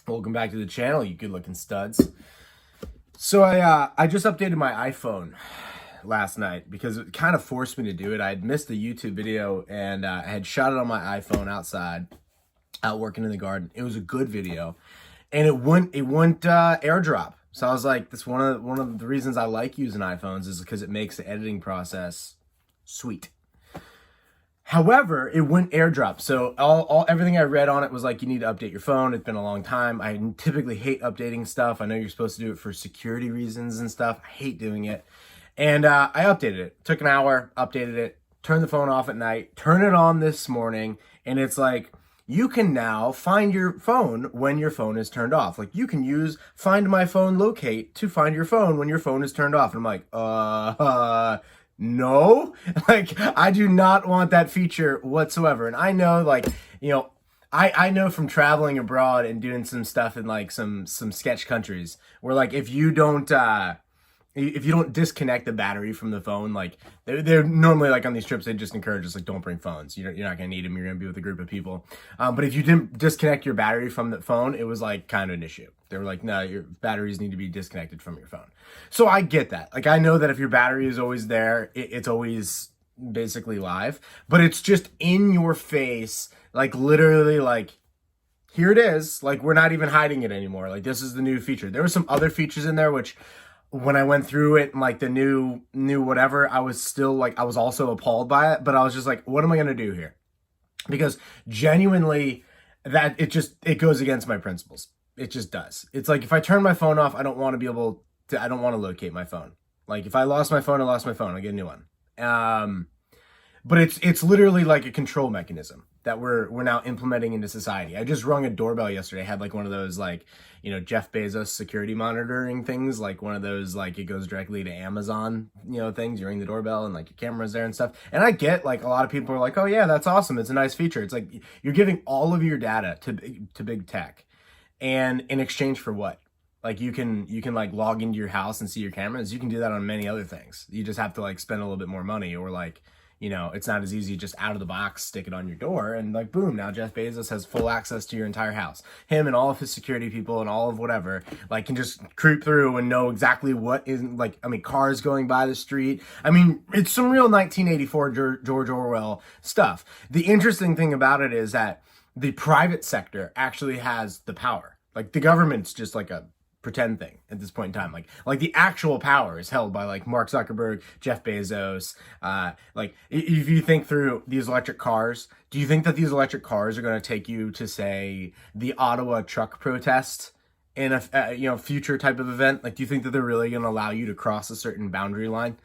Welcome back to the channel, you good looking studs. So I just updated my iPhone last night because it kind of forced me to do it. I had missed the YouTube video and I had shot it on my iPhone outside, out working in the garden. It was a good video, and it went AirDrop. So I was like, that's one of the reasons I like using iPhones is because it makes the editing process sweet. However, it went AirDrop. So everything I read on it was like, you need to update your phone. It's been a long time. I typically hate updating stuff. I know you're supposed to do it for security reasons and stuff. I hate doing it. And I updated it. Took an hour, updated it, turned the phone off at night, turn it on this morning, and it's like, you can now find your phone when your phone is turned off. Like, you can use Find My Phone Locate to find your phone when your phone is turned off. And I'm like, no, like, I do not want that feature whatsoever. And I know, like, I know from traveling abroad and doing some stuff in like some sketch countries where, like, if you don't disconnect the battery from the phone, like they're normally, like, on these trips, they just encourage us, like, don't bring phones. You're not going to need them. You're going to be with a group of people. But if you didn't disconnect your battery from the phone, it was like kind of an issue. They were like, no, your batteries need to be disconnected from your phone. So I get that. Like, I know that if your battery is always there, it's always basically live, but it's just in your face. Like, literally, like, here it is. Like, we're not even hiding it anymore. Like, this is the new feature. There were some other features in there, which when I went through it and, like, the new whatever, I was still, like, I was also appalled by it, but I was just like, what am I going to do here? Because genuinely, that it goes against my principles. It just does. It's like, if I turn my phone off, I don't want to locate my phone. Like, if I lost my phone, I lost my phone. I get a new one. But it's literally like a control mechanism that we're now implementing into society. I just rung a doorbell yesterday. I had, like, one of those, like, Jeff Bezos security monitoring things, like one of those, like, it goes directly to Amazon, things. You ring the doorbell and, like, your camera's there and stuff. And I get, like, a lot of people are like, oh yeah, that's awesome. It's a nice feature. It's like, you're giving all of your data to big tech, and in exchange for what? Like, you can like log into your house and see your cameras. You can do that on many other things. You just have to, like, spend a little bit more money, or, like, it's not as easy, just out of the box, stick it on your door, and, like, boom, now Jeff Bezos has full access to your entire house. Him and all of his security people and all of whatever, like, can just creep through and know exactly what is, like, I mean, cars going by the street. I mean, it's some real 1984 George Orwell stuff. The interesting thing about it is that the private sector actually has the power. Like, the government's just like a pretend thing at this point in time. Like the actual power is held by, like, Mark Zuckerberg, Jeff Bezos. Like, if you think through these electric cars, do you think that these electric cars are going to take you to, say, the Ottawa truck protest in a future type of event? Like, do you think that they're really going to allow you to cross a certain boundary line?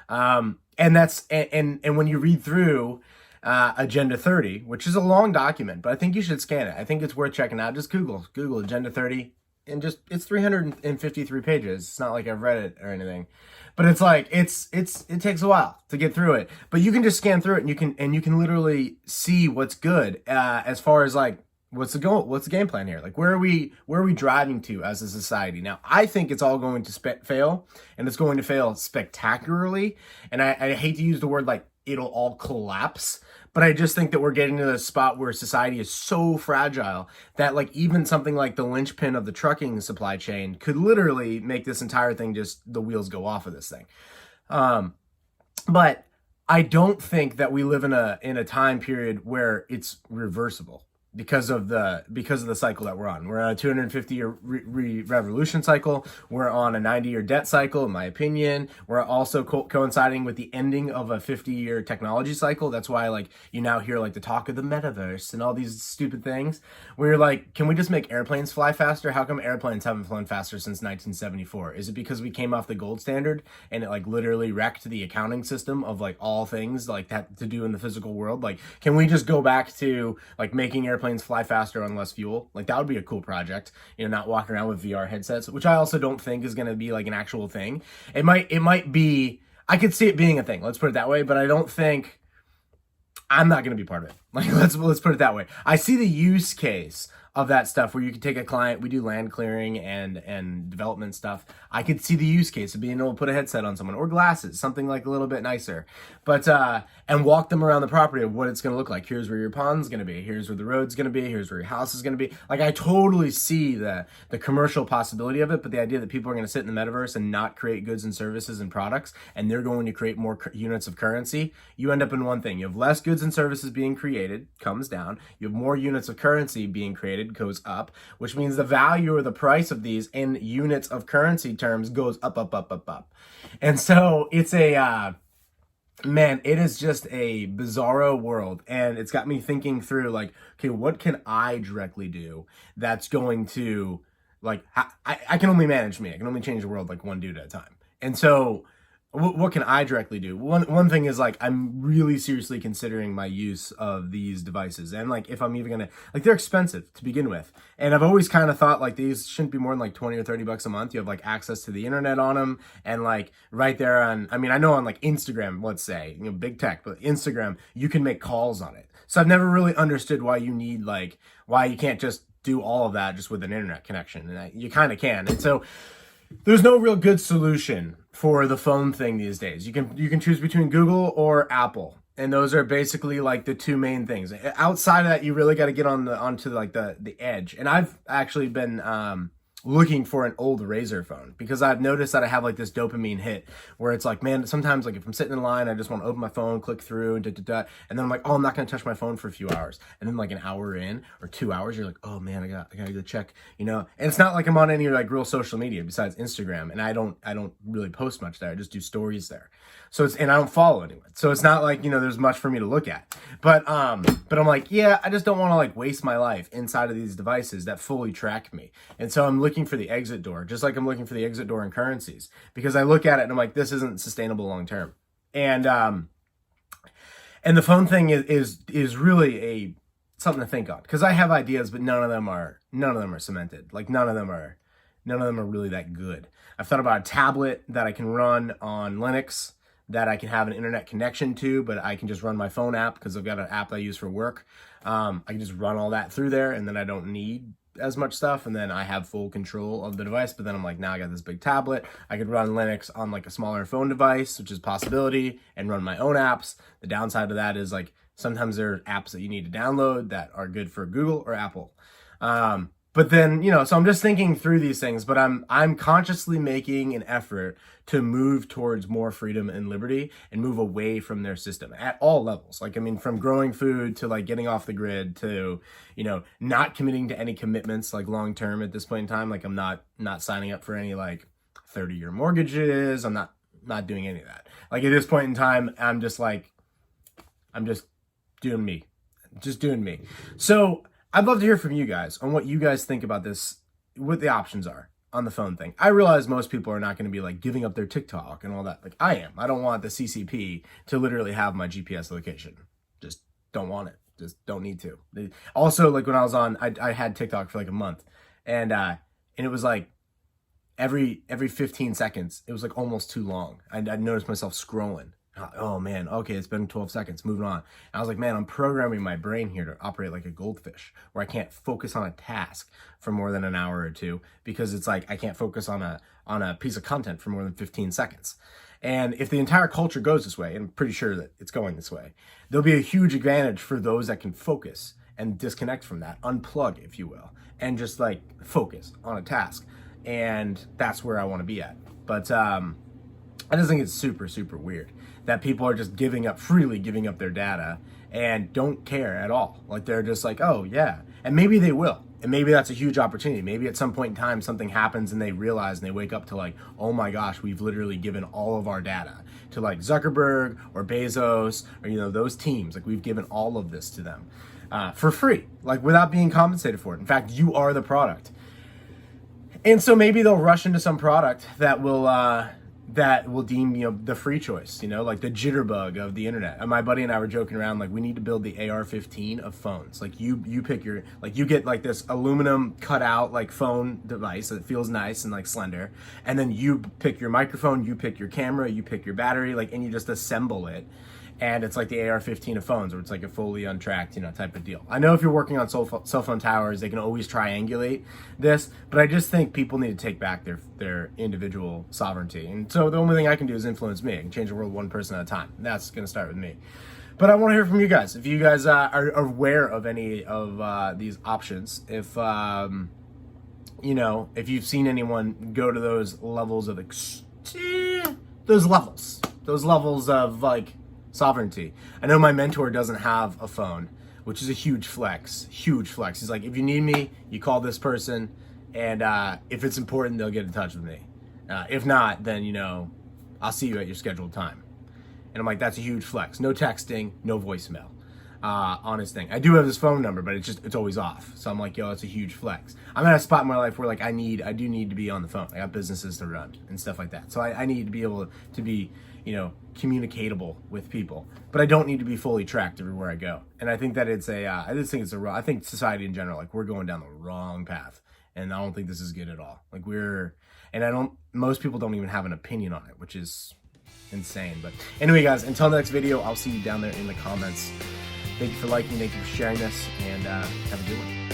And when you read through Agenda 30, which is a long document, but I think you should scan it. I think it's worth checking out. Just Google Agenda 30. And just, it's 353 pages. It's not like I've read it or anything, but it's like, it takes a while to get through it, but you can just scan through it, and you can literally see what's good, as far as, like, what's the goal, what's the game plan here? Like, where are we driving to as a society? Now, I think it's all going to fail, and it's going to fail spectacularly. And I hate to use the word, like, it'll all collapse, but I just think that we're getting to the spot where society is so fragile that, like, even something like the linchpin of the trucking supply chain could literally make this entire thing, just the wheels go off of this thing. But I don't think that we live in a time period where it's reversible because of the cycle that we're on. We're on a 250-year revolution cycle. We're on a 90-year debt cycle, in my opinion. We're also coinciding with the ending of a 50-year technology cycle. That's why, like, you now hear, like, the talk of the metaverse and all these stupid things where you're like, can we just make airplanes fly faster? How come airplanes haven't flown faster since 1974? Is it because we came off the gold standard and it, like, literally wrecked the accounting system of, like, all things like that to do in the physical world? Like, can we just go back to, like, making airplanes fly faster on less fuel? Like, that would be a cool project. Not walking around with VR headsets, which I also don't think is going to be, like, an actual thing. It might be, I could see it being a thing, let's put it that way, but I'm not going to be part of it. Like let's put it that way. I see the use case of that stuff where you could take a client, we do land clearing and development stuff. I could see the use case of being able to put a headset on someone or glasses, something like a little bit nicer. But and walk them around the property of what it's going to look like. Here's where your pond's going to be. Here's where the road's going to be. Here's where your house is going to be. Like I totally see the commercial possibility of it, but the idea that people are going to sit in the metaverse and not create goods and services and products, and they're going to create more units of currency, you end up in one thing. You have less goods and services being created, comes down. You have more units of currency being created, goes up, which means the value or the price of these in units of currency terms goes up, up, up, up, up. And so it's a man, it is just a bizarro world, and it's got me thinking through like, okay, what can I directly do that's going to like I can only manage me. I can only change the world like one dude at a time. And so what can I directly do? One thing is like I'm really seriously considering my use of these devices, and like if I'm even gonna, like, they're expensive to begin with, and I've always kind of thought like these shouldn't be more than like 20 or 30 bucks a month. You have like access to the internet on them, and like right there on, I mean, I know on like Instagram, let's say, you know, big tech, but Instagram, you can make calls on it. So I've never really understood why you need like, why you can't just do all of that just with an internet connection, and you kind of can. And so there's no real good solution for the phone thing these days. You can choose between Google or Apple, and those are basically like the two main things. Outside of that, you really got to get onto like the edge. And I've actually been looking for an old Razr phone because I've noticed that I have like this dopamine hit where it's like, man, sometimes like if I'm sitting in line, I just want to open my phone, click through, and and then I'm like, oh, I'm not going to touch my phone for a few hours. And then like an hour in or 2 hours, you're like, oh man, I gotta go check, you know. And it's not like I'm on any like real social media besides Instagram, and I don't really post much there. I just do stories there. So and I don't follow anyone. So it's not like, you know, there's much for me to look at. But I'm like, yeah, I just don't want to like waste my life inside of these devices that fully track me. And so I'm looking for the exit door, just like I'm looking for the exit door in currencies, because I look at it and I'm like, this isn't sustainable long term. And the phone thing is really something to think on, because I have ideas, but none of them are cemented. Like none of them are really that good. I've thought about a tablet that I can run on Linux, that I can have an internet connection to, but I can just run my phone app because I've got an app I use for work. I can just run all that through there, and then I don't need as much stuff, and then I have full control of the device. But then I'm like, now I got this big tablet. I could run Linux on like a smaller phone device, which is a possibility, and run my own apps. The downside of that is like sometimes there are apps that you need to download that are good for Google or Apple. But then, you know, so I'm just thinking through these things, but I'm consciously making an effort to move towards more freedom and liberty and move away from their system at all levels. Like, I mean, from growing food to like getting off the grid to, you know, not committing to any commitments like long term at this point in time. Like I'm not signing up for any like 30-year mortgages. I'm not doing any of that. Like at this point in time, I'm just doing me. Just doing me. So I'd love to hear from you guys on what you guys think about this, what the options are on the phone thing. I realize most people are not going to be like giving up their TikTok and all that. Like I am. I don't want the CCP to literally have my GPS location. Just don't want it. Just don't need to. Also, like when I was on, I had TikTok for like a month, and it was like every 15 seconds, it was like almost too long. I noticed myself scrolling. Oh man, okay, it's been 12 seconds, moving on. And I was like, man, I'm programming my brain here to operate like a goldfish, where I can't focus on a task for more than an hour or two, because it's like I can't focus on a piece of content for more than 15 seconds. And if the entire culture goes this way, and I'm pretty sure that it's going this way, there'll be a huge advantage for those that can focus and disconnect from that, unplug, if you will, and just like focus on a task. And that's where I want to be at. But I just think it's super, super weird that people are just freely giving up their data and don't care at all. Like they're just like, oh yeah. And maybe they will. And maybe that's a huge opportunity. Maybe at some point in time, something happens and they realize and they wake up to like, oh my gosh, we've literally given all of our data to like Zuckerberg or Bezos or, you know, those teams. Like we've given all of this to them for free, like without being compensated for it. In fact, you are the product. And so maybe they'll rush into some product that will deem, you know, the free choice, you know, like the jitterbug of the internet. And my buddy and I were joking around, like, we need to build the AR-15 of phones. Like you pick your, like you get like this aluminum cut out like phone device that feels nice and like slender. And then you pick your microphone, you pick your camera, you pick your battery, like, and you just assemble it. And it's like the AR-15 of phones, where it's like a fully untracked, type of deal. I know if you're working on cell phone towers, they can always triangulate this, but I just think people need to take back their individual sovereignty. And so the only thing I can do is influence me. I can change the world one person at a time. And that's going to start with me. But I want to hear from you guys. If you guys are aware of any of these options, if if you've seen anyone go to those levels of those levels of like sovereignty. I know my mentor doesn't have a phone, which is a huge flex. He's like, if you need me, you call this person, and if it's important, they'll get in touch with me. If not, then I'll see you at your scheduled time. And I'm like, that's a huge flex. No texting, no voicemail. Honest thing. I do have his phone number, but it's always off. So I'm like, yo, that's a huge flex. I'm at a spot in my life where like I do need to be on the phone. I got businesses to run and stuff like that. So I need to be able to be, communicatable with people, but I don't need to be fully tracked everywhere I go. And I think that I think society in general, like we're going down the wrong path, and I don't think this is good at all. Like most people don't even have an opinion on it, which is insane. But anyway, guys, until next video, I'll see you down there in the comments. Thank you for liking, thank you for sharing this, and have a good one.